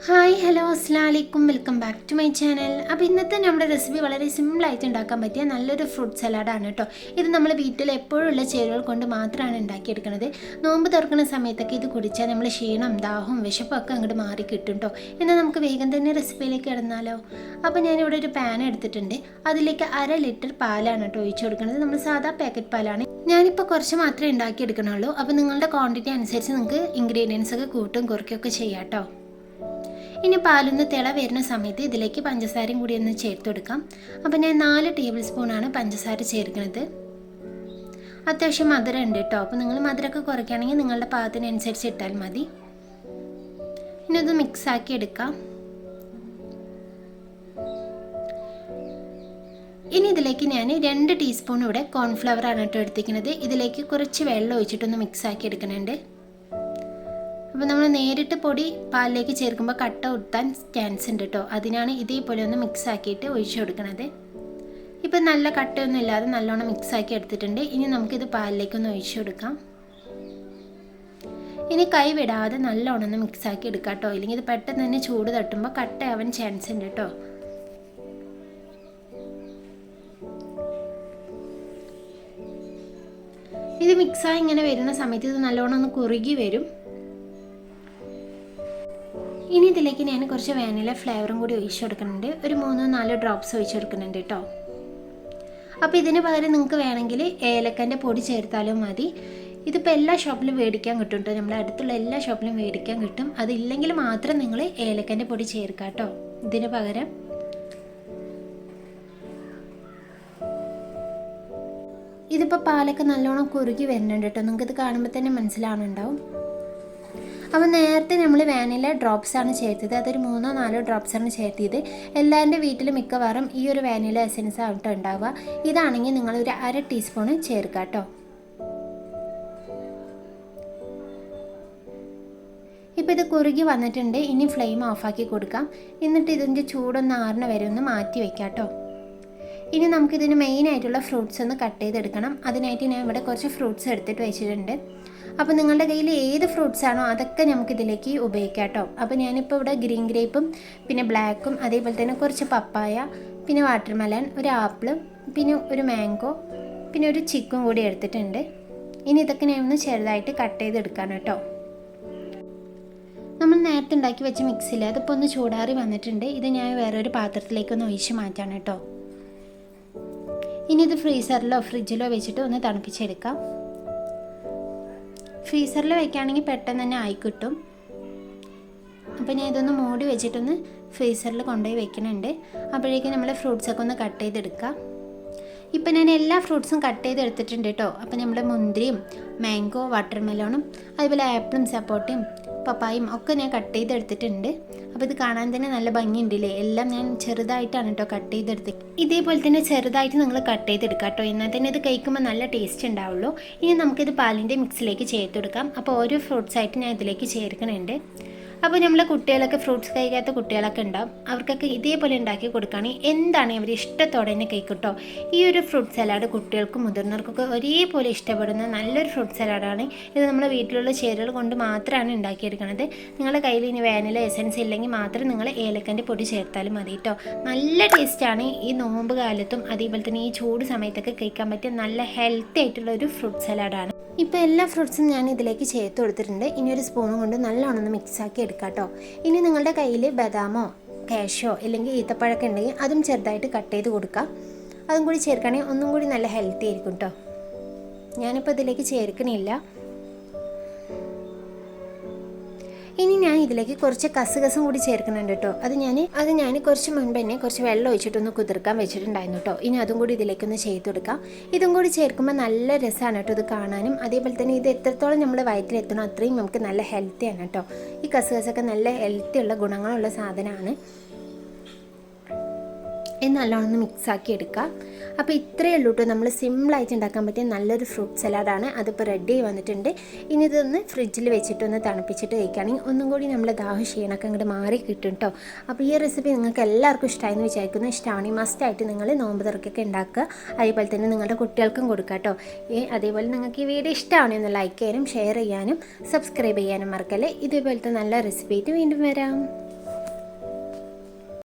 Hi hello അസ്സലാമു അലൈക്കും welcome back to my channel. അപ്പോൾ ഇന്നത്തെ നമ്മുടെ റെസിപ്പി വളരെ സിമ്പിളായിട്ട് ഉണ്ടാക്കാൻ പറ്റിയ നല്ലൊരു ഫ്രൂട്ട് സലാഡാണ് കേട്ടോ. ഇത് നമ്മൾ വീട്ടിൽ എപ്പോഴുള്ള ചേരുവകൾ കൊണ്ട് മാത്രമാണ് ഉണ്ടാക്കിയെടുക്കുന്നത്. നോമ്പ് തുറക്കുന്ന സമയത്തൊക്കെ ഇത് കുടിച്ചാൽ നമ്മൾ ക്ഷീണം ദാഹവും വിശപ്പൊക്കെ അങ്ങോട്ട് മാറി കിട്ടും കേട്ടോ. എന്നാൽ നമുക്ക് വേഗം തന്നെ റെസിപ്പിയിലേക്ക് കിടന്നാലോ. അപ്പോൾ ഞാനിവിടെ ഒരു പാൻ എടുത്തിട്ടുണ്ട്. അതിലേക്ക് 1/2 ലിറ്റർ പാലാണ് കേട്ടോ ഒഴിച്ചു കൊടുക്കുന്നത്. നമ്മൾ സാധാ പാക്കറ്റ് പാലാണ്. ഞാനിപ്പോൾ കുറച്ച് മാത്രമേ ഉണ്ടാക്കിയെടുക്കണുള്ളൂ. അപ്പോൾ നിങ്ങളുടെ ക്വാണ്ടിറ്റി അനുസരിച്ച് നിങ്ങൾക്ക് ഇൻഗ്രീഡിയൻസ് ഒക്കെ കൂട്ടും കുറയ്ക്കുകയൊക്കെ ചെയ്യാം കേട്ടോ. ഇനി പാലൊന്ന് തിള വരുന്ന സമയത്ത് ഇതിലേക്ക് പഞ്ചസാരയും കൂടി ഒന്ന് ചേർത്ത് കൊടുക്കാം. അപ്പോൾ ഞാൻ 4 ടേബിൾ സ്പൂണാണ് പഞ്ചസാര ചേർക്കുന്നത്. അത്യാവശ്യം മധുരം ഉണ്ട് കേട്ടോ. അപ്പോൾ നിങ്ങൾ മധുരമൊക്കെ കുറയ്ക്കുകയാണെങ്കിൽ നിങ്ങളുടെ പാകത്തിനനുസരിച്ച് ഇട്ടാൽ മതി. ഇനി ഇത് മിക്സാക്കി എടുക്കാം. ഇനി ഇതിലേക്ക് ഞാൻ 2 ടീസ്പൂൺ ഇവിടെ കോൺഫ്ലവർ ആണ് കേട്ടോ എടുത്തിരിക്കുന്നത്. ഇതിലേക്ക് കുറച്ച് വെള്ളം ഒഴിച്ചിട്ടൊന്ന് മിക്സാക്കി എടുക്കുന്നുണ്ട്. അപ്പോൾ നമ്മൾ നേരിട്ട് പൊടി പാലിലേക്ക് ചേർക്കുമ്പോൾ കട്ട ഉത്താൻ ചാൻസ് ഉണ്ട് കേട്ടോ. അതിനാണ് ഇതേപോലെ ഒന്ന് മിക്സ് ആക്കിയിട്ട് ഒഴിച്ചു കൊടുക്കുന്നത്. ഇപ്പം നല്ല കട്ടയൊന്നും ഇല്ലാതെ നല്ലോണം മിക്സ് ആക്കി എടുത്തിട്ടുണ്ട്. ഇനി നമുക്കിത് പാലിലേക്കൊന്ന് ഒഴിച്ചു കൊടുക്കാം. ഇനി കൈ വിടാതെ നല്ലോണം ഒന്ന് മിക്സ് ആക്കി എടുക്കാം കേട്ടോ. ഇല്ലെങ്കിൽ ഇത് പെട്ടെന്ന് തന്നെ ചൂട് തട്ടുമ്പോൾ കട്ടയാവാൻ ചാൻസ് ഉണ്ട് കേട്ടോ. ഇത് മിക്സായി ഇങ്ങനെ വരുന്ന സമയത്ത് ഇത് നല്ലോണം ഒന്ന് കുറുകി വരും. ഇനി ഇതിലേക്ക് ഞാൻ കുറച്ച് വാനില ഫ്ലേവറും കൂടി ഒഴിച്ചു കൊടുക്കുന്നുണ്ട്. ഒരു 3-4 ഡ്രോപ്സ് ഒഴിച്ചു കൊടുക്കുന്നുണ്ട് കേട്ടോ. അപ്പോൾ ഇതിന് പകരം നിങ്ങൾക്ക് വേണമെങ്കിൽ ഏലക്കൻ്റെ പൊടി ചേർത്താലും മതി. ഇതിപ്പോൾ എല്ലാ ഷോപ്പിലും മേടിക്കാൻ കിട്ടും കേട്ടോ. നമ്മളെ അടുത്തുള്ള എല്ലാ ഷോപ്പിലും മേടിക്കാൻ കിട്ടും. അതില്ലെങ്കിൽ മാത്രം നിങ്ങൾ ഏലക്കൻ്റെ പൊടി ചേർക്കാം കേട്ടോ ഇതിന് പകരം. ഇതിപ്പോൾ പാലൊക്കെ നല്ലോണം കുറുകി വരുന്നുണ്ട് കേട്ടോ. നിങ്ങൾക്കിത് കാണുമ്പോൾ തന്നെ മനസ്സിലാവുന്നുണ്ടാവും. അപ്പോൾ നേരത്തെ നമ്മൾ വാനില ഡ്രോപ്സാണ് ചേർത്തത്. അതൊരു 3-4 ഡ്രോപ്സാണ് ചേർത്തത്. എല്ലാവരുടെ വീട്ടിലും മിക്കവാറും ഈ ഒരു വാനില എസൻസ് ആയിട്ട് ഉണ്ടാവുക. ഇതാണെങ്കിൽ നിങ്ങളൊരു 1/2 ടീസ്പൂണ് ചേർക്കുക കേട്ടോ. ഇപ്പോൾ ഇത് കുറുകി വന്നിട്ടുണ്ട്. ഇനി ഫ്ലെയിം ഓഫാക്കി കൊടുക്കാം. എന്നിട്ട് ഇതിൻ്റെ ചൂടൊന്ന് ആറിന് വരെ ഒന്ന് മാറ്റി വയ്ക്കാം കേട്ടോ. ഇനി നമുക്കിതിന് മെയിനായിട്ടുള്ള ഫ്രൂട്ട്സ് ഒന്ന് കട്ട് ചെയ്തെടുക്കണം. അതിനായിട്ട് ഞാൻ ഇവിടെ കുറച്ച് ഫ്രൂട്ട്സ് എടുത്തിട്ട് വെച്ചിട്ടുണ്ട്. അപ്പോൾ നിങ്ങളുടെ കയ്യിൽ ഏത് ഫ്രൂട്ട്സ് ആണോ അതൊക്കെ നമുക്കിതിലേക്ക് ഉപയോഗിക്കാം കേട്ടോ. അപ്പോൾ ഞാനിപ്പോൾ ഇവിടെ ഗ്രീൻ ഗ്രേപ്പും പിന്നെ ബ്ലാക്കും അതേപോലെ തന്നെ കുറച്ച് പപ്പായ പിന്നെ വാട്ടർമെലൺ ഒരു ആപ്പിളും പിന്നെ ഒരു മാംഗോ പിന്നെ ഒരു ചിക്കും കൂടി എടുത്തിട്ടുണ്ട്. ഇനി ഇതൊക്കെ ഞാൻ ഒന്ന് ചെറുതായിട്ട് കട്ട് ചെയ്തെടുക്കാൻ കേട്ടോ. നമ്മൾ നേരത്തെ ഉണ്ടാക്കി വെച്ച മിക്സിയിൽ അതിപ്പോൾ ഒന്ന് ചൂടാറി വന്നിട്ടുണ്ട്. ഇത് ഞാൻ വേറൊരു പാത്രത്തിലേക്കൊന്ന് ഒഴിച്ച് മാറ്റാണ് കേട്ടോ. ഇനി ഇത് ഫ്രീസറിലോ ഫ്രിഡ്ജിലോ വെച്ചിട്ട് ഒന്ന് തണുപ്പിച്ചെടുക്കാം. ഫ്രീസറിൽ വയ്ക്കുകയാണെങ്കിൽ പെട്ടെന്ന് തന്നെ ആയി കിട്ടും. അപ്പോൾ ഞാൻ ഇതൊന്ന് മൂടി വെച്ചിട്ടൊന്ന് ഫ്രീസറിൽ കൊണ്ടുപോയി വെക്കുന്നുണ്ട്. അപ്പോഴേക്കും നമ്മൾ ഫ്രൂട്ട്സൊക്കെ ഒന്ന് കട്ട് ചെയ്തെടുക്കാം. ഇപ്പം ഞാൻ എല്ലാ ഫ്രൂട്ട്സും കട്ട് ചെയ്തെടുത്തിട്ടുണ്ട് കേട്ടോ. അപ്പോൾ നമ്മൾ മുന്തിരിയും മാംഗോ വാട്ടർമെലോണും അതുപോലെ ആപ്പിളും സപ്പോട്ടയും പപ്പായും ഒക്കെ ഞാൻ കട്ട് ചെയ്തെടുത്തിട്ടുണ്ട്. അപ്പോൾ ഇത് കാണാൻ തന്നെ നല്ല ഭംഗിയുണ്ടല്ലേ. എല്ലാം ഞാൻ ചെറുതായിട്ടാണ് കേട്ടോ കട്ട് ചെയ്തെടുത്ത്. ഇതേപോലെ തന്നെ ചെറുതായിട്ട് നിങ്ങൾ കട്ട് ചെയ്തെടുക്കാം കേട്ടോ. എന്നാൽ തന്നെ ഇത് കഴിക്കുമ്പോൾ നല്ല ടേസ്റ്റ് ഉണ്ടാവുള്ളൂ. ഇനി നമുക്കിത് പാലിൻ്റെ മിക്സിലേക്ക് ചേർത്ത് കൊടുക്കാം. അപ്പോൾ ഓരോ ഫ്രൂട്ട്സായിട്ട് ഞാൻ ഇതിലേക്ക് ചേർക്കണുണ്ട്. അപ്പോൾ നമ്മളെ കുട്ടികളൊക്കെ ഫ്രൂട്ട്സ് കഴിക്കാത്ത കുട്ടികളൊക്കെ ഉണ്ടാവും. അവർക്കൊക്കെ ഇതേപോലെ ഉണ്ടാക്കി കൊടുക്കുകയാണെങ്കിൽ എന്താണ് അവർ ഇഷ്ടത്തോടെ തന്നെ കഴിക്കട്ടോ. ഈ ഒരു ഫ്രൂട്ട് സലാഡ് കുട്ടികൾക്കും മുതിർന്നവർക്കൊക്കെ ഒരേപോലെ ഇഷ്ടപ്പെടുന്ന നല്ലൊരു ഫ്രൂട്ട് സലാഡാണ്. ഇത് നമ്മൾ വീട്ടിലുള്ള ചേരുവകൾ കൊണ്ട് മാത്രമാണ് ഉണ്ടാക്കിയെടുക്കുന്നത്. നിങ്ങളുടെ കയ്യിൽ ഇനി വാനില എസൻസ് ഇല്ലെങ്കിൽ മാത്രം നിങ്ങൾ ഏലക്കൻ്റെ പൊടി ചേർത്താലും മതി കേട്ടോ. നല്ല ടേസ്റ്റാണ്. ഈ നോമ്പ് കാലത്തും അതേപോലെ തന്നെ ഈ ചൂട് സമയത്തൊക്കെ കഴിക്കാൻ പറ്റിയ നല്ല ഹെൽത്തി ആയിട്ടുള്ള ഒരു ഫ്രൂട്ട് സലാഡാണ്. ഇപ്പോൾ എല്ലാ ഫ്രൂട്ട്സും ഞാൻ ഇതിലേക്ക് ചേർത്ത് കൊടുത്തിട്ടുണ്ട്. ഇനി ഒരു സ്പൂൺ കൊണ്ട് നല്ലോണം ഒന്ന് മിക്സാക്കി എടുക്കാം കേട്ടോ. ഇനി നിങ്ങളുടെ കയ്യിൽ ബദാമോ കാഷ്യോ അല്ലെങ്കിൽ ഈത്തപ്പഴമൊക്കെ ഉണ്ടെങ്കിൽ അതും ചെറുതായിട്ട് കട്ട് ചെയ്ത് കൊടുക്കാം. അതും കൂടി ചേർക്കുകയാണെങ്കിൽ ഒന്നും കൂടി നല്ല ഹെൽത്തി ആയിരിക്കും കേട്ടോ. ഞാനിപ്പോൾ ഇതിലേക്ക് ചേർക്കണില്ല. ഇനി ഞാൻ ഇതിലേക്ക് കുറച്ച് കസുകസും കൂടി ചേർക്കുന്നുണ്ട് കേട്ടോ. അത് ഞാൻ കുറച്ച് മുൻപ് തന്നെ കുറച്ച് വെള്ളം ഒഴിച്ചിട്ടൊന്ന് കുതിർക്കാൻ വെച്ചിട്ടുണ്ടായിരുന്നു കേട്ടോ. ഇനി അതും കൂടി ഇതിലേക്കൊന്ന് ചെയ്ത് കൊടുക്കാം. ഇതും കൂടി ചേർക്കുമ്പോൾ നല്ല രസമാണ് കേട്ടോ ഇത് കാണാനും. അതേപോലെ തന്നെ ഇത് എത്രത്തോളം നമ്മൾ വയറ്റിലെത്തണോ അത്രയും നമുക്ക് നല്ല ഹെൽത്തിയാണ് കേട്ടോ. ഈ കസുകസൊക്കെ നല്ല ഹെൽത്തിയുള്ള ഗുണങ്ങളുള്ള സാധനമാണ്. ഇത് നല്ലോണം ഒന്ന് മിക്സാക്കി എടുക്കുക. അപ്പോൾ ഇത്രയേ ഉള്ളൂ കേട്ടോ. നമ്മൾ സിമ്പിളായിട്ട് ഉണ്ടാക്കാൻ പറ്റിയ നല്ലൊരു ഫ്രൂട്ട് സലാഡാണ്. അതിപ്പോൾ റെഡി ആയി വന്നിട്ടുണ്ട്. ഇനി ഇതൊന്ന് ഫ്രിഡ്ജിൽ വെച്ചിട്ടൊന്ന് തണുപ്പിച്ചിട്ട് കഴിക്കുകയാണെങ്കിൽ ഒന്നും കൂടി നമ്മൾ ദാഹ ക്ഷീണമൊക്കെ അങ്ങോട്ട് മാറി കിട്ടും കേട്ടോ. അപ്പോൾ ഈ റെസിപ്പി നിങ്ങൾക്ക് എല്ലാവർക്കും ഇഷ്ടമായെന്ന് വിചാരിക്കുന്നു. ഇഷ്ടമാണെങ്കിൽ മസ്റ്റായിട്ട് നിങ്ങൾ നോമ്പ് തുറക്കൊക്കെ ഉണ്ടാക്കുക. അതേപോലെ തന്നെ നിങ്ങളുടെ കുട്ടികൾക്കും കൊടുക്കുക കേട്ടോ. അതേപോലെ നിങ്ങൾക്ക് ഈ വീഡിയോ ഇഷ്ടമാണെങ്കിൽ ഒന്ന് ലൈക്ക് ചെയ്യാനും ഷെയർ ചെയ്യാനും സബ്സ്ക്രൈബ് ചെയ്യാനും മറക്കല്ലേ. ഇതേപോലത്തെ നല്ല റെസിപ്പി ആയിട്ട് വീണ്ടും വരാം.